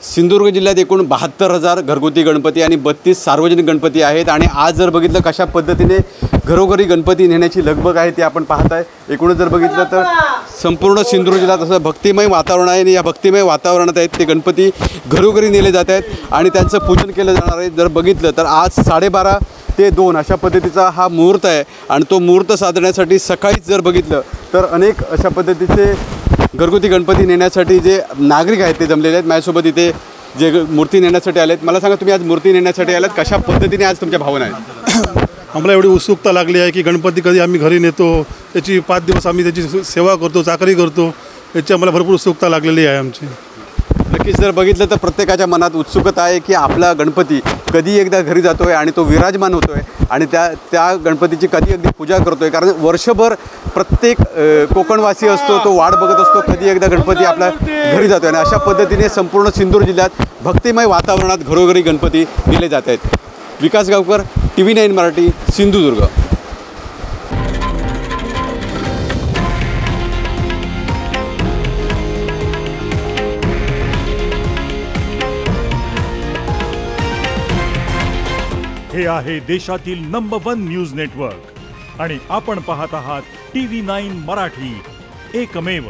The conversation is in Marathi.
सिंधुदुर्ग जिल्ह्यात एकूण 72,000 घरगुती गणपती आणि 32 सार्वजनिक गणपती आहेत आणि आज जर बघितलं कशा पद्धतीने घरोघरी गणपती नेण्याची लगबग आहे ते आपण पाहताय। एकूणच जर बघितलं तर संपूर्ण सिंधुदुर्ग जिल्ह्यात असं भक्तिमय वातावरण आहे आणि या भक्तिमय वातावरणात आहेत ते गणपती घरोघरी नेले जात आहेत आणि त्यांचं पूजन केलं जाणार आहे। जर बघितलं तर आज 12:30 ते 2 अशा पद्धतीचा हा मुहूर्त आहे आणि तो मुहूर्त साधण्यासाठी सकाळीच जर बघितलं तर अनेक अशा पद्धतीचे घरगुती गणपती नेण्यासाठी जे नागरिक आहेत ते जमलेले आहेत। माझ्यासोबत इथे जे मूर्ती नेण्यासाठी आलेत, मला सांगा तुम्ही आज मूर्ती नेण्यासाठी आलात, कशा पद्धतीने आज तुमच्या भावना आहेत? आम्हाला एवढी उत्सुकता लागली आहे की गणपती कधी आम्ही घरी नेतो, त्याची 5 दिवस आम्ही त्याची सेवा करतो, चाकरी करतो, याची आम्हाला भरपूर उत्सुकता लागलेली आहे आमची। नक्कीच जर बघितलं तर प्रत्येकाच्या मनात उत्सुकता आहे की आपला गणपती कधी एकदा घरी जातो आहे आणि तो विराजमान होतो आहे आणि त्या गणपतीची कधी एकदा पूजा करतो आहे। कारण वर्षभर प्रत्येक कोकणवासी असतो तो वाट बघत असतो कधी एकदा गणपती आपल्या घरी जातो आहे आणि अशा पद्धतीने संपूर्ण सिंधुदुर्ग जिल्ह्यात भक्तिमय वातावरणात घरोघरी गणपती नेले जात आहेत। विकास गावकर, TV9 मराठी, सिंधुदुर्ग। हे आहे देशातील नंबर 1 न्यूज नेटवर्क आणि आपण पाहत आहात TV9 मराठी, एकमेव।